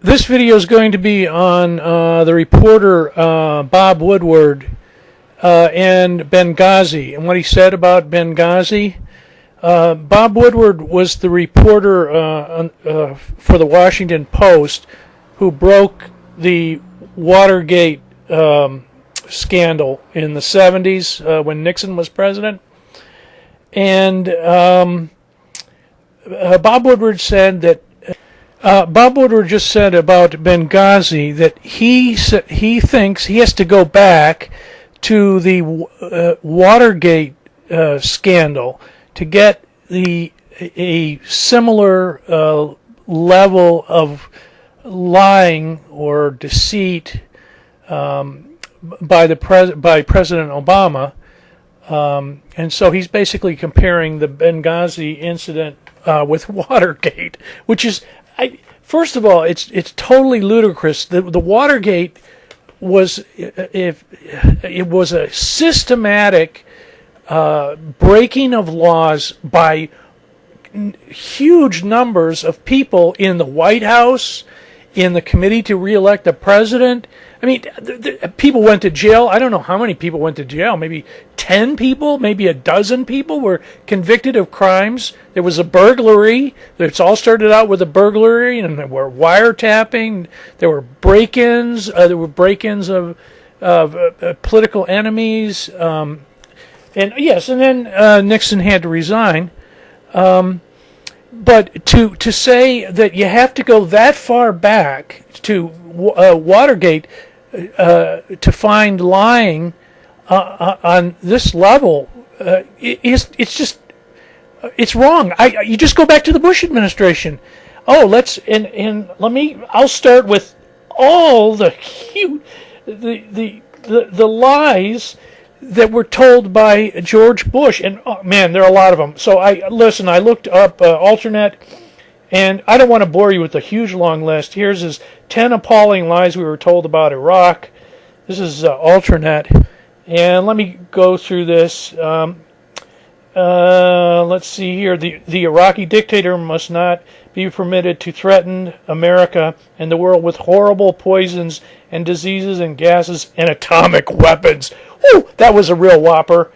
This video is going to be on the reporter Bob Woodward and Benghazi and what he said about Benghazi. Bob Woodward was the reporter for the Washington Post who broke the Watergate scandal in the 70s when Nixon was president. And Bob Woodward said that Bob Woodward just said about Benghazi that he thinks he has to go back to the Watergate scandal to get a similar level of lying or deceit by President Obama, and so he's basically comparing the Benghazi incident with Watergate, which is. First of all, it's totally ludicrous. The Watergate was it was a systematic breaking of laws by huge numbers of people in the White House, in the committee to re-elect the president. I mean, people went to jail. I don't know how many people went to jail. Maybe 10 people, maybe a dozen people were convicted of crimes. There was a burglary. It's all started out with a burglary, and there were wiretapping. There were break-ins. There were break-ins of political enemies. And yes, and then Nixon had to resign. But to say that you have to go that far back to Watergate to find lying on this level it's wrong. You just go back to the Bush administration. Oh, I'll start with all the lies that were told by George Bush, and oh, man, there are a lot of them. So I looked up alternate, and I don't want to bore you with a huge long list. Here's his 10 appalling lies we were told about Iraq. This is alternate, and let me go through this. Let's see here. The Iraqi dictator must not be permitted to threaten America and the world with horrible poisons and diseases and gases and atomic weapons. Woo, that was a real whopper.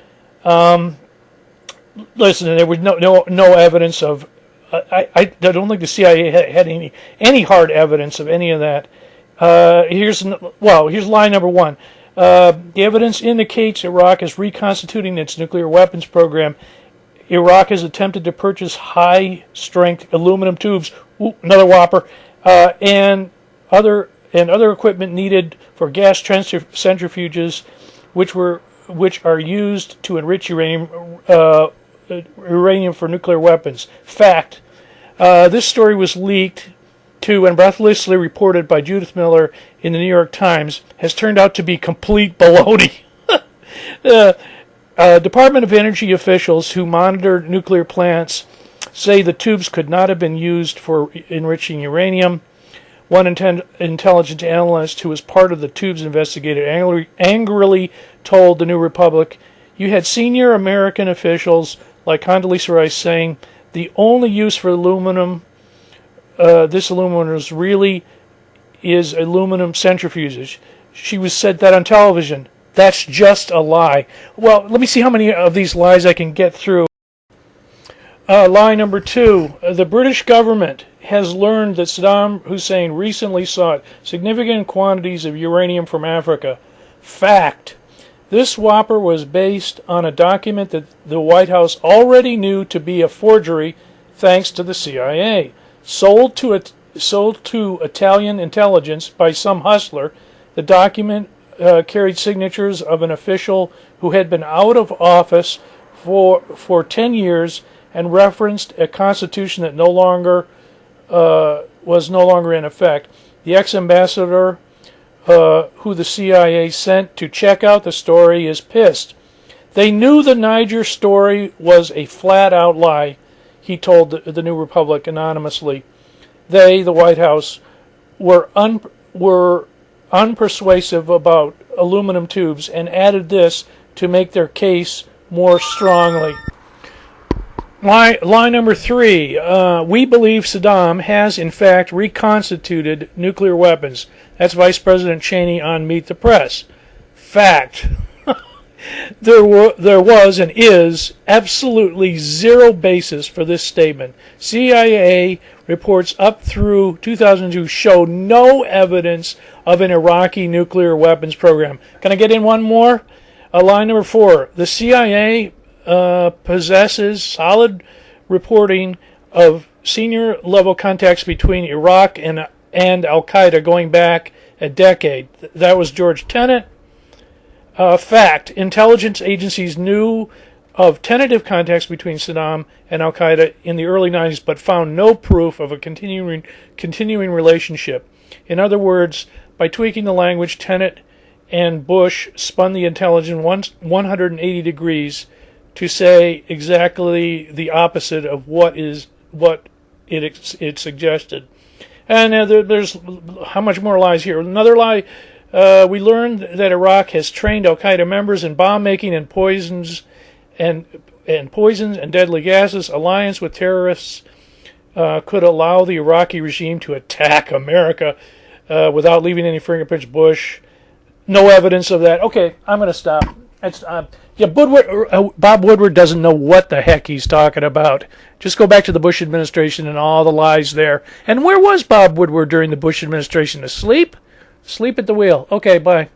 Listen, there was no evidence of. I don't think the CIA had any hard evidence of any of that. Here's lie number one. The evidence indicates Iraq is reconstituting its nuclear weapons program. Iraq has attempted to purchase high-strength aluminum tubes, another whopper, and other equipment needed for gas centrifuges, which are used to enrich uranium for nuclear weapons. Fact. This story was leaked to and breathlessly reported by Judith Miller in the New York Times, has turned out to be complete baloney. Department of Energy officials who monitored nuclear plants say the tubes could not have been used for enriching uranium. One intelligence analyst who was part of the tubes investigator angrily told the New Republic, "You had senior American officials like Condoleezza Rice saying the only use for aluminum, this aluminum really is aluminum centrifuges." She was said that on television. That's just a lie. Well, let me see how many of these lies I can get through. Lie number two. The British government has learned that Saddam Hussein recently sought significant quantities of uranium from Africa. Fact. This whopper was based on a document that the White House already knew to be a forgery thanks to the CIA. Sold to Italian intelligence by some hustler, the document carried signatures of an official who had been out of office for 10 years and referenced a constitution that was no longer in effect. The ex-ambassador who the CIA sent to check out the story is pissed. They knew the Niger story was a flat-out lie, he told the New Republic anonymously. They, the White House, were unpersuasive about aluminum tubes and added this to make their case more strongly. Lie number 3. We believe Saddam has, in fact, reconstituted nuclear weapons. That's Vice President Cheney on Meet the Press. Fact. There was and is absolutely zero basis for this statement. CIA reports up through 2002 show no evidence of an Iraqi nuclear weapons program. Can I get in one more? Line number 4. The CIA possesses solid reporting of senior level contacts between Iraq and Al-Qaeda going back a decade. That was George Tenet. Fact, intelligence agencies knew of tentative contacts between Saddam and Al-Qaeda in the early 90s, but found no proof of a continuing relationship. In other words, by tweaking the language, Tenet and Bush spun the intelligence 180 degrees to say exactly the opposite of what it suggested. And there's how much more lies here. Another lie. We learned that Iraq has trained Al-Qaeda members in bomb making and poisons and deadly gases. Alliance with terrorists could allow the Iraqi regime to attack America without leaving any fingerprints. Bush, no evidence of that. Okay, I'm going to stop. Bob Woodward doesn't know what the heck he's talking about. Just go back to the Bush administration and all the lies there. And where was Bob Woodward during the Bush administration? Asleep? Sleep at the wheel. Okay, bye.